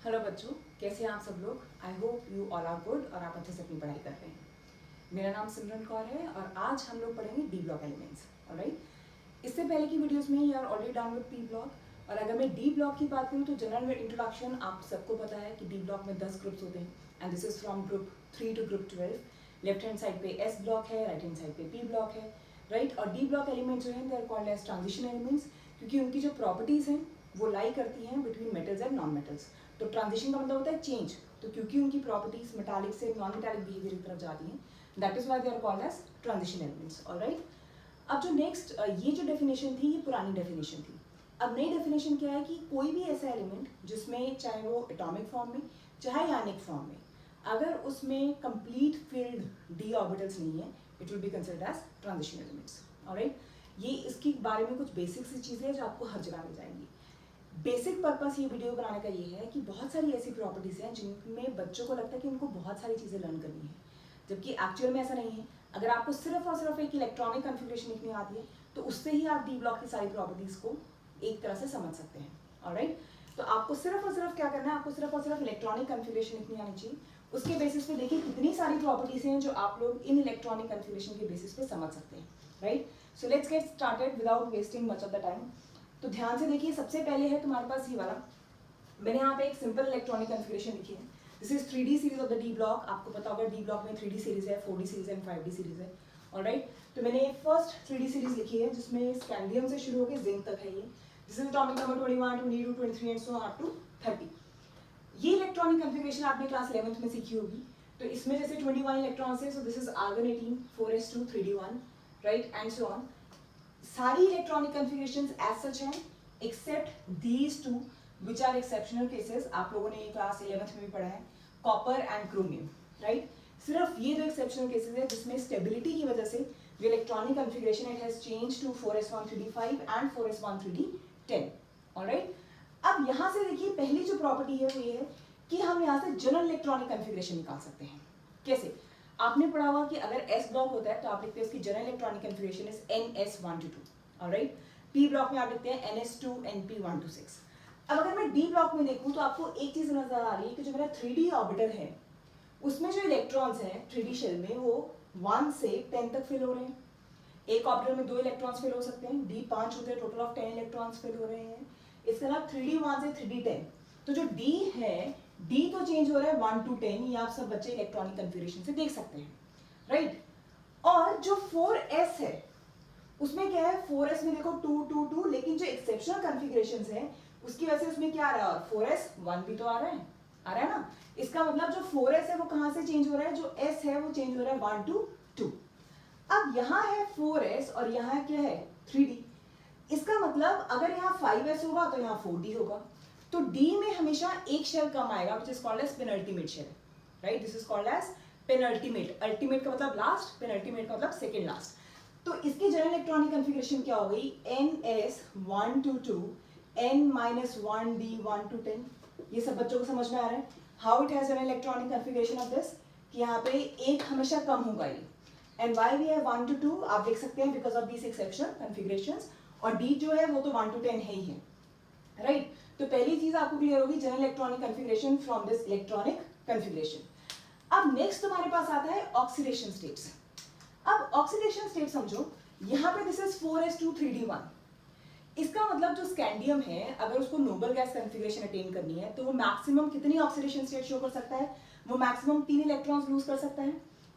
Hello बच्चों, कैसे हैं आप सब लोग। I hope you all are good और आप अच्छे से अपनी पढ़ाई कर रहे हैं। मेरा नाम सिमरन कौर है और आज हम लोग पढ़ेंगे डी ब्लॉक एलिमेंट्स। ऑलराइट, इससे पहले की वीडियोस में you are already done with P block. और अगर मैं डी ब्लॉक की बात करूँ तो जनरल इंट्रोडक्शन आप सबको पता है कि डी ब्लॉक में 10 ग्रुप्स होते हैं and this is from group 3 to group 12। Left hand side पे एस ब्लॉक है, राइट हैंड साइड पे पी ब्लॉक है। राइट, और डी ब्लॉक एलिमेंट्स जो हैं they are called as transition elements, क्योंकि उनकी जो प्रॉपर्टीज हैं वो लाई करती हैं between metals and non metals. तो ट्रांजिशन का मतलब होता है चेंज, तो क्योंकि उनकी प्रॉपर्टीज मेटालिक से नॉन मेटालिक बिहेवियर की तरफ जाती हैं, that is why they are called as transition elements. Alright, अब जो नेक्स्ट ये जो डेफिनेशन थी ये पुरानी डेफिनेशन थी। अब नई डेफिनेशन क्या है कि कोई भी ऐसा एलिमेंट जिसमें चाहे वो एटॉमिक फॉर्म में चाहे आयनिक फॉर्म में, अगर उसमें कंप्लीट फील्ड डी ऑर्बिटल्स नहीं है, it will be considered as transition elements. Alright, ये इसके बारे में कुछ बेसिक सी चीज़ें जो आपको हर जगह मिल जाएंगी। बेसिक पर्पस ये वीडियो बनाने का ये है कि बहुत सारी ऐसी प्रॉपर्टीज़ हैं जिनमें बच्चों को लगता है कि उनको बहुत सारी चीज़ें लर्न करनी है, जबकि एक्चुअल में ऐसा नहीं है। अगर आपको सिर्फ और सिर्फ एक इलेक्ट्रॉनिक कन्फिग्रेशन लिखनी आती है तो उससे ही आप डी ब्लॉक की सारी प्रॉपर्टीज़ को एक तरह से समझ सकते हैं। ऑलराइट, तो आपको सिर्फ और सिर्फ क्या करना है, आपको सिर्फ और सिर्फ इलेक्ट्रॉनिक कन्फिग्रेशन लिखनी आनी चाहिए। उसके बेसिस पे देखिए कितनी सारी प्रॉपर्टीज़ हैं जो आप लोग इन इलेक्ट्रॉनिक कन्फिग्रेशन के बेसिस पे समझ सकते हैं। Right, so let's get started without wasting much of the time. तो ध्यान से देखिए, सबसे पहले है तुम्हारे पास ये वाला। मैंने यहाँ पे एक सिंपल इलेक्ट्रॉनिक कन्फिग्रेशन लिखी है। This is 3D series of the D block. आपको पता होगा डी ब्लॉक में 3D सीरीज है, 4D सीरीज है, 5D सीरीज है। ऑलराइट, तो मैंने फर्स्ट 3D सीरीज लिखी है जिसमें स्कैंडियम से शुरू होकर जिंक तक है। ये this is atomic number 21, 22, 23 and so up to 30। ये इलेक्ट्रॉनिक कन्फिग्रेशन आपने क्लास 11th में सीखी होगी। तो इसमें जैसे 21 इलेक्ट्रॉन्स है, so this is argon 18, 4s2, 3d1, right and so on. सारी इलेक्ट्रॉनिक कन्फिग्रेशंस एज सच हैं except these two which are exceptional cases. आप लोगों ने ये क्लास 11th में भी पढ़ा है, कॉपर एंड क्रोमियम। राइट, सिर्फ ये दो एक्सेप्शनल केसेस है जिसमें स्टेबिलिटी की वजह से जो electronic configuration it has change to 4s1 3d5 and 4s1 3d10। Alright, अब यहाँ से देखिए पहली जो प्रॉपर्टी है वो ये है कि हम यहाँ से जनरल इलेक्ट्रॉनिक कन्फिग्रेशन निकाल सकते हैं। कैसे? आपने पढ़ा हुआ कि अगर S ब्लॉक होता है तो आप लिखते हैं उसकी general electronic configuration is NS1 to 2। Alright, P block में आप लिखते हैं NS2 NP1 to 6। अब अगर मैं D ब्लॉक में देखूं तो आपको एक चीज नजर आ रही है कि जो मेरा 3D ऑर्बिटल है उसमें जो इलेक्ट्रॉन्स हैं 3D शेल में वो 1 से 10 तक फिल हो रहे हैं। एक ऑर्बिटल में 2 इलेक्ट्रॉन्स फिल हो सकते हैं, D 5 होते हैं, टोटल ऑफ 10 इलेक्ट्रॉन्स फिल हो रहे हैं। इसके अलावा 3D 1 से 3D 10, तो जो D है D तो चेंज हो रहा है 1 to 10, ये आप सब बच्चे इलेक्ट्रॉनिक कन्फिग्रेशन से देख सकते हैं। राइट, और जो 4s है उसमें क्या है, 4s में देखो 2 2 2, लेकिन जो एक्सेप्शनल कन्फिग्रेशंस है उसकी वजह से उसमें क्या आ रहा है, और 4s 1 भी तो आ रहा है ना। इसका मतलब जो 4s है वो कहां से चेंज हो रहा है, जो s है वो चेंज हो रहा है 1 to 2। अब यहाँ है 4s और यहाँ क्या है 3d। इसका मतलब अगर यहाँ 5s होगा तो यहाँ 4d होगा, तो d में हमेशा एक शेल कम आएगा, which is called as penultimate shell. Right? This is called as penultimate. Ultimate का मतलब लास्ट, penultimate का मतलब सेकेंड लास्ट। तो इसकी जनरल इलेक्ट्रॉनिक कन्फिग्रेशन क्या हो गई, NS1 to 2 N-1D 1 to 10। ये सब बच्चों को समझ में आ रहा है। How it has general electronic configuration of this, कि यहाँ पे एक हमेशा कम होगा ये। And why we have 1 to 2 आप देख सकते हैं because of this exception configurations, और D जो है वो तो 1 to 10 है ही है। राइट, तो पहली चीज आपको क्लियर होगी general electronic configuration from this electronic configuration. अब नेक्स्ट तुम्हारे पास आता है ऑक्सीडेशन स्टेट्स। अब ऑक्सीडेशन स्टेट समझो, यहाँ पे दिस इज 4s2 3d1। इसका मतलब जो स्कैंडियम है अगर उसको नोबल गैस कन्फिग्रेशन अटेन करनी है तो वो मैक्सिमम कितनी ऑक्सीडेशन स्टेट शो कर सकता है, वो मैक्सिमम 3 इलेक्ट्रॉन्स लूज कर सकता है।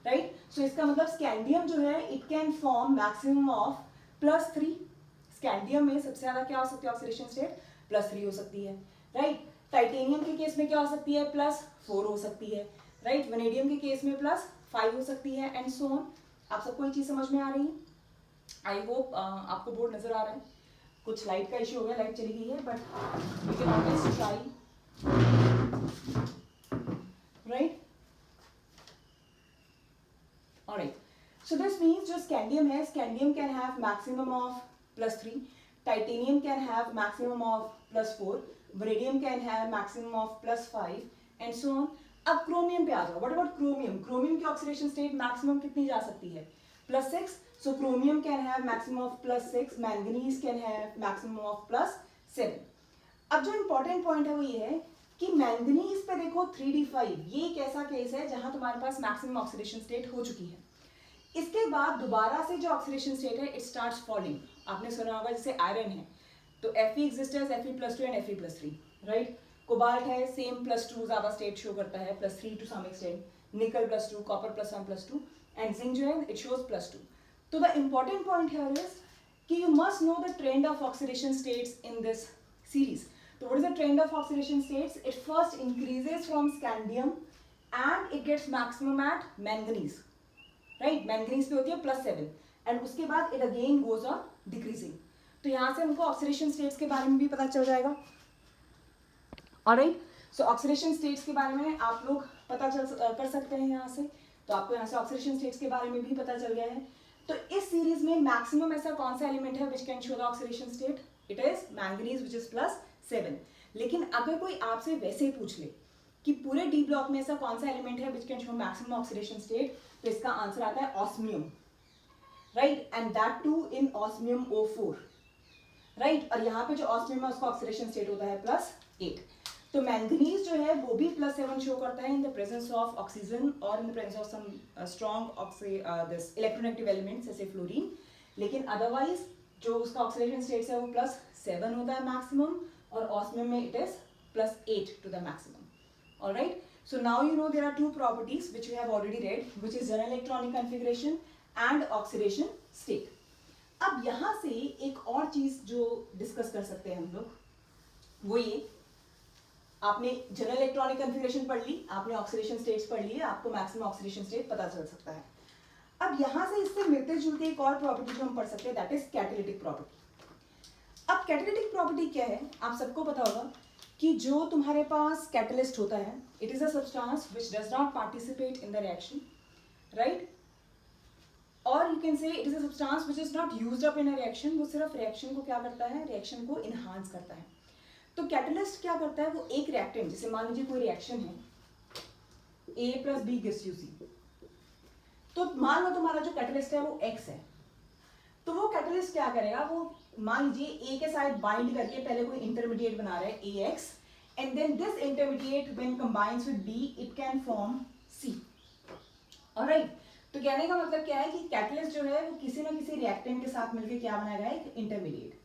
राइट, सो इसका मतलब स्कैंडियम जो है it can form maximum of +3। Scandium में सबसे ज्यादा क्या हो सकती है ऑक्सीडेशन स्टेट, +3 हो सकती है। राइट, टाइटेनियम के केस में क्या हो सकती है, +4 हो सकती है। राइट, वनेडियम के केस में +5 हो सकती है एंड सो ऑन। आप सबको ये चीज समझ में आ रही है? आई होप आपको बोर्ड नजर आ रहा है। कुछ लाइट का इश्यू हो गया, लाइट चली गई है, but we can always try. Right, alright, so this means जो स्कैंडियम है, scandium can have maximum of +3, titanium can have maximum of +4, vanadium can have maximum of +5 and so on. अब chromium पे आ जाओ। What about chromium? Chromium की oxidation state maximum कितनी जा सकती है, +6। So chromium can have maximum of +6, manganese can have maximum of +7। अब जो important point है वो ये है कि मैंगनीज पे देखो 3d5, ये एक ऐसा केस है जहां तुम्हारे पास मैक्सिमम ऑक्सीडेशन स्टेट हो चुकी है। इसके बाद दोबारा से जो ऑक्सीडेशन स्टेट है इट स्टार्ट्स फॉलिंग। आपने सुना होगा जैसे आयरन है तो Fe एग्जिस्ट है Fe+2 and Fe+3, right. Cobalt है सेम +2 ज्यादा स्टेट शो करता है, +3 टू सम एक्सटेंट। निकल +2, कॉपर +1+2 एंड जिंक जो है इट शोज +2। तो the important point here is कि you must know the trend of oxidation states in this series. So what is the trend of oxidation states? It first increases from scandium and it gets maximum at manganese, right? Manganese पे होती है +7 and उसके बाद it again goes on decreasing. तो यहाँ से हमको oxidation states के बारे में भी पता चल जाएगा। Alright, so oxidation states के बारे में आप लोग पता कर सकते हैं यहाँ से। तो आपको यहाँ से oxidation states के बारे में भी पता चल गया है। तो इस सीरीज में मैक्सिमम ऐसा कौन सा एलिमेंट है which can show the oxidation state? It is manganese which is +7। लेकिन अगर कोई आपसे वैसे ही पूछ ले कि पूरे डी ब्लॉक में ऐसा कौन सा एलिमेंट है which can show maximum oxidation state, तो इसका आंसर आता है osmium, right, and that too in osmium O4, right. और यहाँ पे जो ऑस्मियम है उसका ऑक्सीडेशन स्टेट होता है +8। तो मैंगनीज जो है वो भी +7 शो करता है in the presence of oxygen और in the presence of some strong this electronegative elements जैसे फ्लोरीन। लेकिन अदरवाइज जो उसका ऑक्सीडेशन स्टेट है वो +7 होता है मैक्सिमम, और ऑस्मियम में it is +8 to the maximum. All right. So now you know there are two properties which we have already read, which is general electronic configuration and oxidation state. अब यहाँ से एक और चीज जो डिस्कस कर सकते हैं हम लोग वो ये, आपने जनरल इलेक्ट्रॉनिक कन्फिगरेशन पढ़ ली, आपने ऑक्सीडेशन स्टेट्स पढ़ लिए, आपको मैक्सिमम ऑक्सीडेशन स्टेट पता चल सकता है। अब यहाँ से इससे मिलते जुलते एक और प्रॉपर्टी जो हम पढ़ सकते हैं दैट इज कैटालिटिक प्रॉपर्टी। अब कैटालिटिक प्रॉपर्टी क्या है, आप सबको पता होगा कि जो तुम्हारे पास कैटलिस्ट होता है it is a substance which does not participate in the reaction, right, और you can say it is a substance which is not used up in a reaction. वो सिर्फ रिएक्शन को क्या करता है, रिएक्शन को इनहांस करता है। तो कैटलिस्ट क्या करता है, वो एक रिएक्टेंट, जैसे मान लीजिए कोई रिएक्शन है A+B gives you C, तो मान लो तुम्हारा जो कैटलिस्ट है वो X है, तो वो कैटलिस्ट क्या करेगा, वो मान लीजिए A के साथ बाइंड करके पहले कोई इंटरमीडिएट बना रहा है AX, and then this intermediate when combines with B it can form C। Alright, तो कहने का मतलब क्या है कि कैटलिस्ट जो है वो किसी ना किसी रिएक्टेंट के साथ मिलकर क्या बनाएगा, एक इंटरमीडिएट।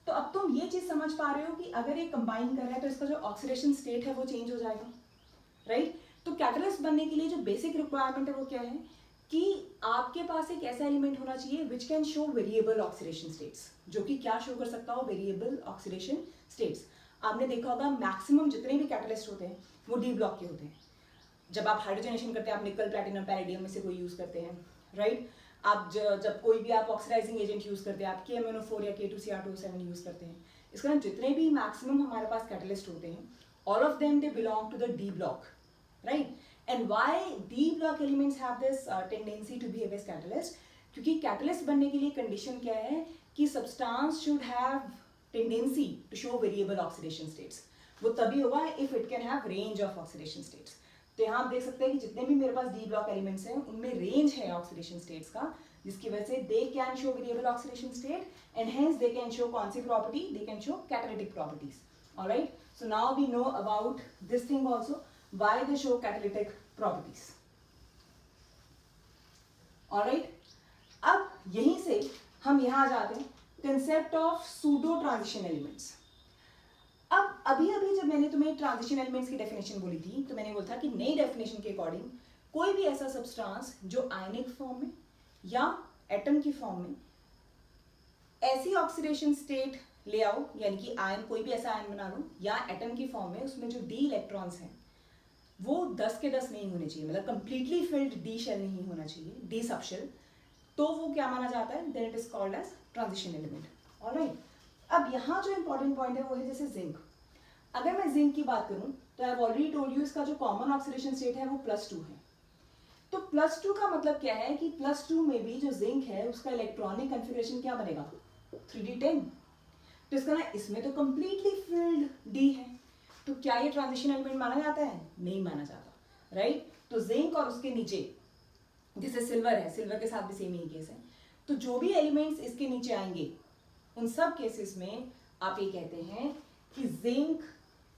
तो अब तुम ये चीज समझ पा रहे हो कि अगर ये कंबाइन कर रहा है तो इसका जो ऑक्सीडेशन स्टेट है वो चेंज हो जाएगा, राइट। तो कैटलिस्ट बनने के लिए जो बेसिक रिक्वायरमेंट है वो क्या है कि आपके पास एक ऐसा एलिमेंट होना चाहिए which can show variable oxidation states, जो कि क्या शो कर सकता हो, वेरिएबल ऑक्सीडेशन स्टेट्स। आपने देखा होगा मैक्सिमम जितने भी कैटलिस्ट होते हैं वो डी ब्लॉक के होते हैं। जब आप हाइड्रोजनेशन करते हैं आप निकल, प्लैटिनम, पैलेडियम में से कोई यूज करते हैं, राइट। आप जब कोई भी आप ऑक्सीडाइजिंग एजेंट यूज करते हैं, आप KMnO4 या K2Cr2O7 यूज करते हैं, इसका जितने भी मैक्सिमम हमारे पास कैटलिस्ट होते हैं all of them they belong to the D block, right. And why D block elements have this tendency to behave as catalyst? क्योंकि कैटलिस्ट बनने के लिए कंडीशन क्या है कि substance should have tendency to show variable oxidation states. वो तभी होगा if it can have range of oxidation states. तो यहाँ आप देख सकते हैं कि जितने भी मेरे पास डी ब्लॉक एलिमेंट्स हैं उनमें रेंज है ऑक्सीडेशन स्टेट्स का, जिसकी वजह से they can show variable oxidation state and hence they can show कौन सी property, they can show catalytic properties. Alright, so now we know about this thing also, why they show catalytic properties. Alright, अब यहीं से हम यहां जाते हैं concept of pseudo transition elements. अब अभी जब मैंने तुम्हें ट्रांजिशन एलिमेंट्स की डेफिनेशन बोली थी तो मैंने बोला था कि नई डेफिनेशन के अकॉर्डिंग कोई भी ऐसा सब्सटेंस जो आयनिक फॉर्म में या एटम की फॉर्म में ऐसी ऑक्सीडेशन स्टेट ले आओ, यानी कि आयन, कोई भी ऐसा आयन बना लो या एटम की फॉर्म में उसमें जो डी इलेक्ट्रॉन्स हैं वो 10 के 10 नहीं होने चाहिए, मतलब कंप्लीटली फिल्ड डी शेल नहीं होना चाहिए, डी सब शेल, तो वो क्या माना जाता है, then it is called as transition element. Alright, अब यहाँ जो इंपॉर्टेंट पॉइंट है वो है जैसे जिंक। अगर मैं जिंक की बात करूं तो I have already told you इसका जो कॉमन ऑक्सीडेशन स्टेट है वो +2 है। तो +2 का मतलब क्या है कि +2 में भी जो जिंक है उसका इलेक्ट्रॉनिक कन्फिगरेशन क्या बनेगा, 3d10। तो इसका ना इसमें तो कंप्लीटली फिल्ड डी है, तो क्या ये ट्रांजिशन एलिमेंट माना जाता है, नहीं माना जाता, राइट। तो जिंक और उसके नीचे जैसे सिल्वर है, सिल्वर के साथ भी सेम ही केस है, तो जो भी एलिमेंट्स इसके नीचे आएंगे उन सब केसेस में आप ये कहते हैं कि जिंक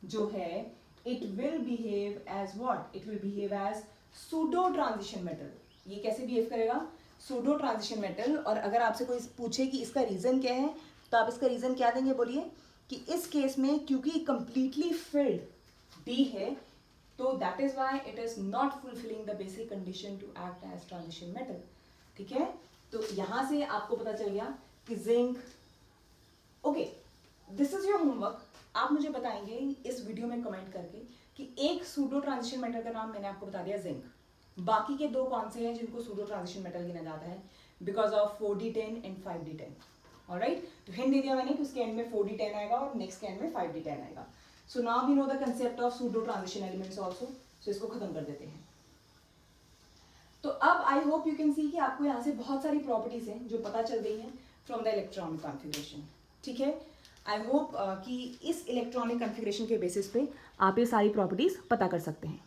जो है it will behave as what? It will behave as pseudo transition metal. ये कैसे behave करेगा? Pseudo transition metal. और अगर आपसे कोई पूछे कि इसका रीजन क्या है, तो आप इसका रीजन क्या देंगे? बोलिए कि इस केस में क्योंकि completely filled D है, तो that is why it is not fulfilling the basic condition to act as transition metal. ठीक है, तो यहां से आपको पता चल गया कि zinc. Okay, this is your homework. आप मुझे बताएंगे इस वीडियो में कमेंट करके कि एक सूडो ट्रांजिशन मेटल का नाम मैंने आपको बता दिया जिंक. बाकी के दो कौन से हैं जिनको सूडो ट्रांजिशन मेटल गिना जाता है because of 4d10 and 5d10. Alright, तो हिंट दे दिया मैंने कि उसके एंड में 4d10 आएगा और नेक्स्ट के एंड में 5d10 आएगा. So now we know the concept of pseudo transition elements also. So इसको खत्म कर देते हैं. तो अब I hope you can see कि आपको यहाँ से बहुत सारी प्रॉपर्टीज हैं जो पता चल गई हैं फ्रॉम द इलेक्ट्रॉनिक कॉन्फ़िगरेशन. ठीक है, आई होप कि इस इलेक्ट्रॉनिक कॉन्फ़िगरेशन के बेसिस पे आप ये सारी प्रॉपर्टीज पता कर सकते हैं.